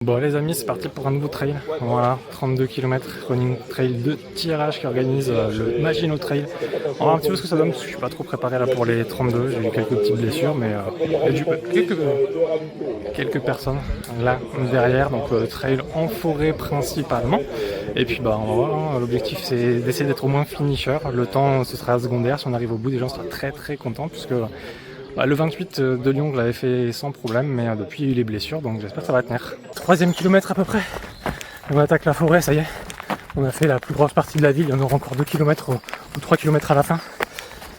Bon les amis, c'est parti pour un nouveau trail. Voilà, 32 km running trail de tirage qui organise le Maginot Trail. On va voir un petit peu ce que ça donne parce que je suis pas trop préparé là pour les 32. J'ai eu quelques petites blessures, mais il y a quelques personnes là derrière. Donc trail en forêt principalement. Et puis on va voir. Hein, l'objectif c'est d'essayer d'être au moins finisher. Le temps ce sera secondaire. Si on arrive au bout, des gens seront très contents puisque le 28 de Lyon, je l'avais fait sans problème, mais depuis il y a eu les blessures, donc j'espère que ça va tenir. 3e kilomètre à peu près, on attaque la forêt, ça y est. On a fait la plus grosse partie de la ville, il y en aura encore 2 km ou 3 km à la fin.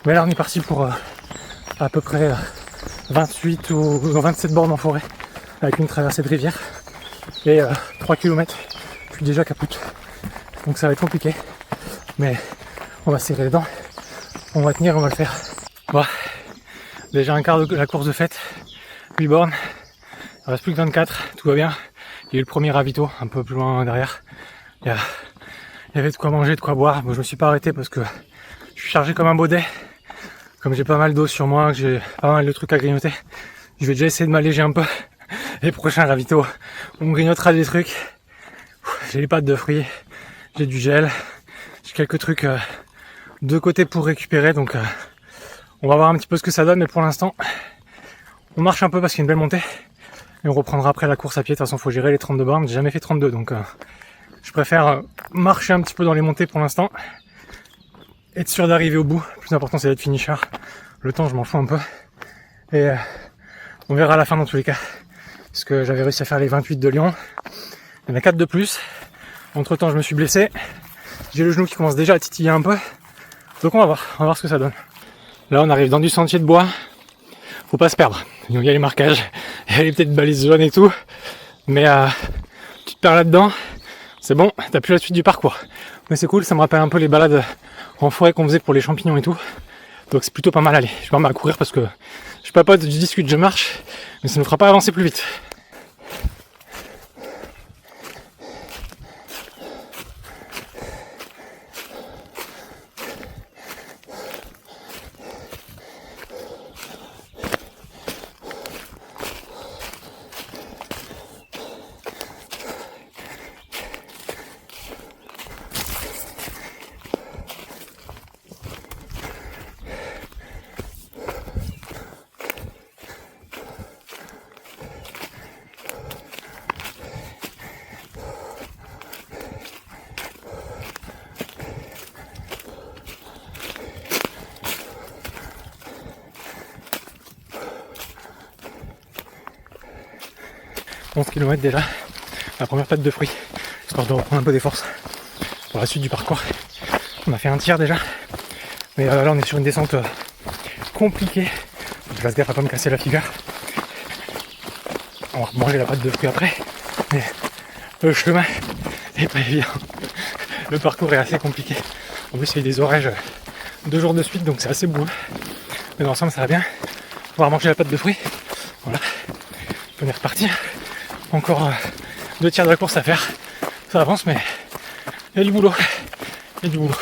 Mais là on est parti pour à peu près 28 ou 27 bornes en forêt, avec une traversée de rivière. Et 3 km, je suis déjà capoute. Donc ça va être compliqué, mais on va serrer les dents, on va tenir, on va le faire. Bon. Déjà un quart de la course de fête, 8 bornes, il reste plus que 24, tout va bien. Il y a eu le premier ravito, un peu plus loin derrière. Il y avait de quoi manger, de quoi boire. Bon, je me suis pas arrêté parce que je suis chargé comme un baudet. Comme j'ai pas mal d'eau sur moi, que j'ai pas mal de trucs à grignoter, je vais déjà essayer de m'alléger un peu. Les prochains ravitaux, on grignotera des trucs. J'ai les pâtes de fruits, j'ai du gel, j'ai quelques trucs de côté pour récupérer, donc on va voir un petit peu ce que ça donne, mais pour l'instant, on marche un peu parce qu'il y a une belle montée. Et on reprendra après la course à pied. De toute façon, il faut gérer les 32 bornes. J'ai jamais fait 32, donc je préfère marcher un petit peu dans les montées pour l'instant. Être sûr d'arriver au bout. Le plus important, c'est d'être finisher. Le temps, je m'en fous un peu. Et on verra à la fin dans tous les cas. Parce que j'avais réussi à faire les 28 de Lyon. Il y en a 4 de plus. Entre temps, je me suis blessé. J'ai le genou qui commence déjà à titiller un peu. Donc on va voir ce que ça donne. Là, on arrive dans du sentier de bois. Faut pas se perdre. Donc, il y a les marquages, il y a les petites balises jaunes et tout. Mais tu te perds là-dedans, c'est bon, t'as plus la suite du parcours. Mais c'est cool, ça me rappelle un peu les balades en forêt qu'on faisait pour les champignons et tout. Donc c'est plutôt pas mal. Allez, je vais me à courir parce que je papote, je discute, je marche. Mais ça ne me fera pas avancer plus vite. « 11 km déjà, la première pâte de fruits, histoire de reprendre un peu des forces pour la suite du parcours. On a fait un tiers déjà, mais là on est sur une descente compliquée. Je fasse gaffe à pas me casser la figure. On va manger la pâte de fruits après, mais le chemin est pas évident. Le parcours est assez compliqué. En plus il y a eu des orages 2 jours de suite, donc c'est assez boueux. Mais dans l'ensemble ça va bien. On va manger la pâte de fruits. Voilà. On est reparti. Encore 2 tiers de la course à faire. Ça avance, mais il y a du boulot. Il y a du boulot.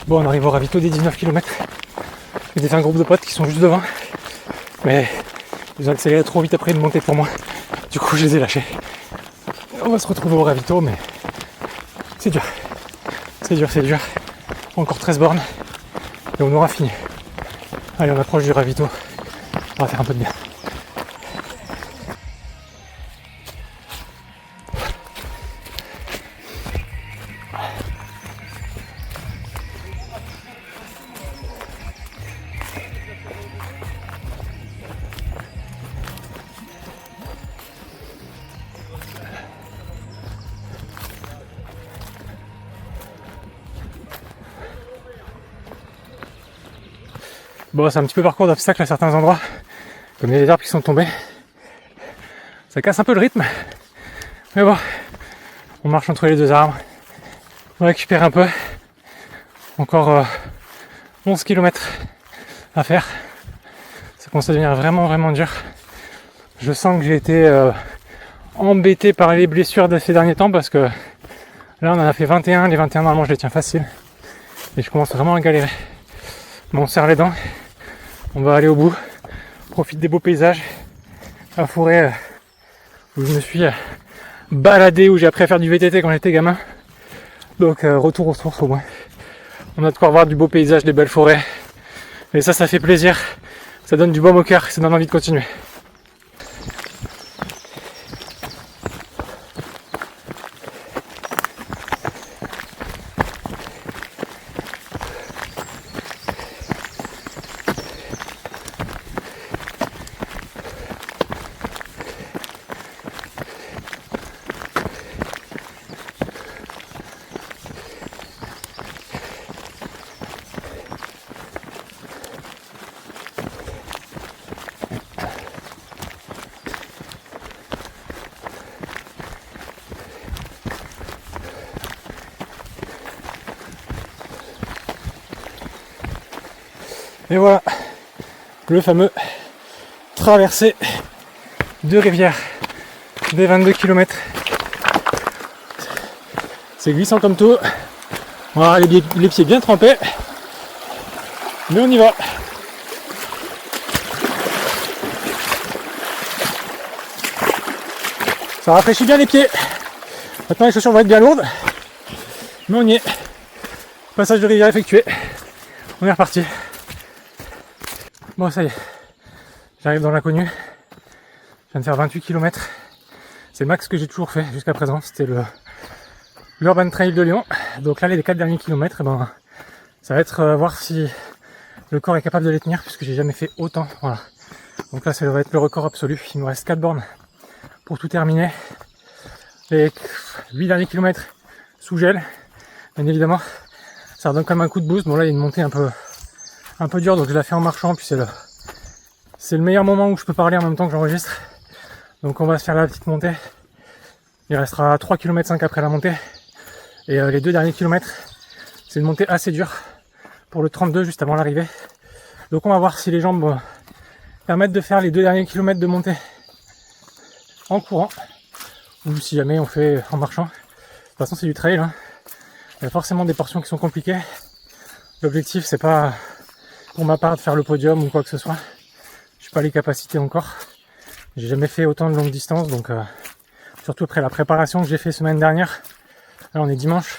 Bon, on arrive au ravito des 19 km. J'ai fait un groupe de potes qui sont juste devant. Mais ils ont accéléré trop vite après une montée pour moi. Du coup, je les ai lâchés. On va se retrouver au ravito, mais c'est dur. C'est dur, c'est dur. Encore 13 bornes et on aura fini. Allez, on approche du ravito. On va faire un peu de bien. Bon, c'est un petit peu parcours d'obstacles à certains endroits, comme il y a des arbres qui sont tombés. Ça casse un peu le rythme, mais bon, on marche entre les deux arbres, on récupère un peu. Encore 11 km à faire. Ça commence à devenir vraiment dur. Je sens que j'ai été embêté par les blessures de ces derniers temps parce que là on en a fait 21, les 21 normalement je les tiens facile et je commence vraiment à galérer. Bon, on serre les dents, on va aller au bout, profite des beaux paysages, la forêt où je me suis baladé, où j'ai appris à faire du VTT quand j'étais gamin. Donc retour aux sources au moins. On a de quoi voir du beau paysage, des belles forêts. Et ça fait plaisir. Ça donne du baume au cœur, ça donne envie de continuer. Et voilà, le fameux traversée de rivière des 22 km. C'est glissant comme tout. On va avoir les pieds bien trempés. Mais on y va. Ça rafraîchit bien les pieds. Maintenant les chaussures vont être bien lourdes. Mais on y est. Passage de rivière effectué. On est reparti. Bon, ça y est, j'arrive dans l'inconnu. Je viens de faire 28 km. C'est le max que j'ai toujours fait jusqu'à présent. C'était l'Urban Trail de Lyon. Donc là, les 4 derniers kilomètres, ça va être voir si le corps est capable de les tenir, puisque j'ai jamais fait autant. Voilà. Donc là, ça va être le record absolu. Il me reste 4 bornes pour tout terminer. Les 8 derniers kilomètres sous gel, bien évidemment. Ça redonne quand même un coup de boost. Bon là, il y a une montée un peu dur, donc je la fais en marchant, puis c'est le meilleur moment où je peux parler en même temps que j'enregistre. Donc on va se faire la petite montée. Il restera 3,5 km après la montée. Et les 2 derniers kilomètres, c'est une montée assez dure pour le 32 juste avant l'arrivée. Donc on va voir si les jambes permettent de faire les 2 derniers kilomètres de montée en courant, ou si jamais on fait en marchant. De toute façon c'est du trail, hein. Il y a forcément des portions qui sont compliquées. L'objectif c'est pas pour ma part de faire le podium ou quoi que ce soit. Je n'ai pas les capacités encore. J'ai jamais fait autant de longue distance, donc surtout après la préparation que j'ai fait semaine dernière. Là on est dimanche.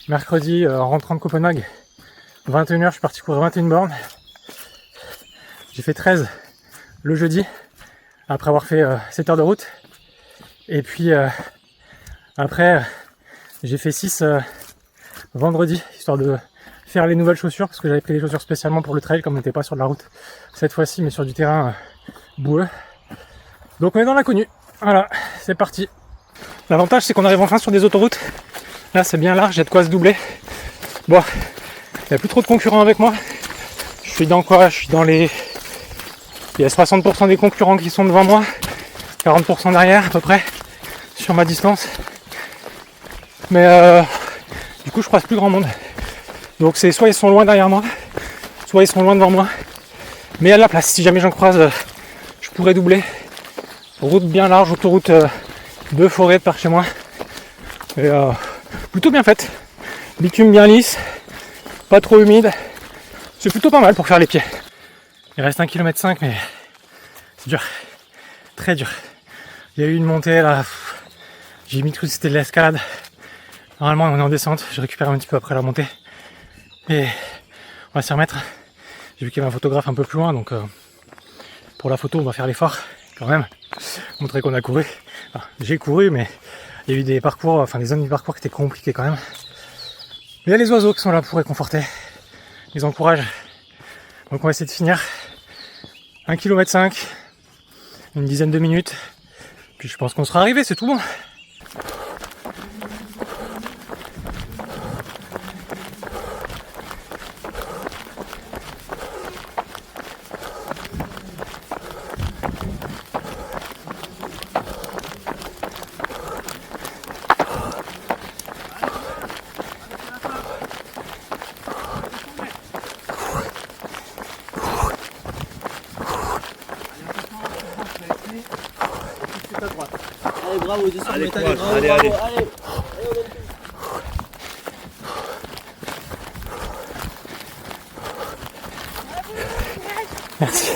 Mercredi, en rentrant de Copenhague, 21h, je suis parti courir 21 bornes. J'ai fait 13 le jeudi, après avoir fait 7 heures de route. Et puis après, j'ai fait 6 vendredi, histoire de faire les nouvelles chaussures, parce que j'avais pris des chaussures spécialement pour le trail, comme on n'était pas sur de la route cette fois-ci, mais sur du terrain boueux. Donc on est dans l'inconnu. Voilà, c'est parti. L'avantage, c'est qu'on arrive enfin sur des autoroutes. Là, c'est bien large, il y a de quoi se doubler. Bon, il n'y a plus trop de concurrents avec moi. Je suis dans quoi? Je suis dans les... Il y a 60% des concurrents qui sont devant moi, 40% derrière à peu près, sur ma distance. Mais du coup, je croise plus grand monde. Donc c'est soit ils sont loin derrière moi, soit ils sont loin devant moi. Mais il y a de la place, si jamais j'en croise, je pourrais doubler. Route bien large, autoroute de forêt par chez moi. Et plutôt bien faite. Bitume bien lisse, pas trop humide. C'est plutôt pas mal pour faire les pieds. Il reste 1,5 km, mais c'est dur. Très dur. Il y a eu une montée là. J'ai mis cru que c'était de l'escalade. Normalement on est en descente, je récupère un petit peu après la montée. Et on va s'y remettre. J'ai vu qu'il y avait un photographe un peu plus loin, donc pour la photo on va faire l'effort quand même. Montrer qu'on a couru. Enfin, j'ai couru mais il y a eu des parcours, enfin des zones du parcours qui étaient compliquées quand même. Mais il y a les oiseaux qui sont là pour réconforter. Ils les encouragent. Donc on va essayer de finir 1,5 km, une dizaine de minutes. Puis je pense qu'on sera arrivé, c'est tout bon. Allez, bravo, descends, allez, bravo, allez, bravo, allez. allez. Merci.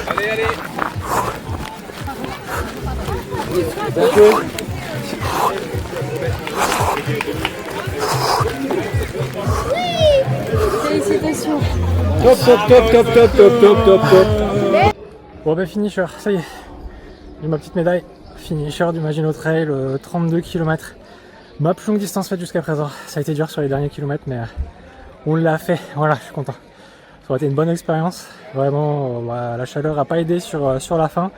Allez, allez. Félicitations. Top, top, top, top, top, top, top, top, top. Bon ben finisher, ça y est. J'ai ma petite médaille. Finisher du Maginot Trail, 32 km. Ma plus longue distance faite jusqu'à présent. Ça a été dur sur les derniers kilomètres, mais on l'a fait. Voilà, je suis content. Ça aurait été une bonne expérience. Vraiment, la chaleur n'a pas aidé sur la fin.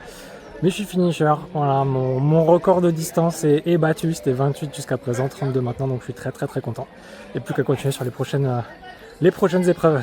Mais je suis finisher. Voilà, mon record de distance est battu. C'était 28 jusqu'à présent, 32 maintenant. Donc je suis très content. Et plus qu'à continuer sur les prochaines épreuves.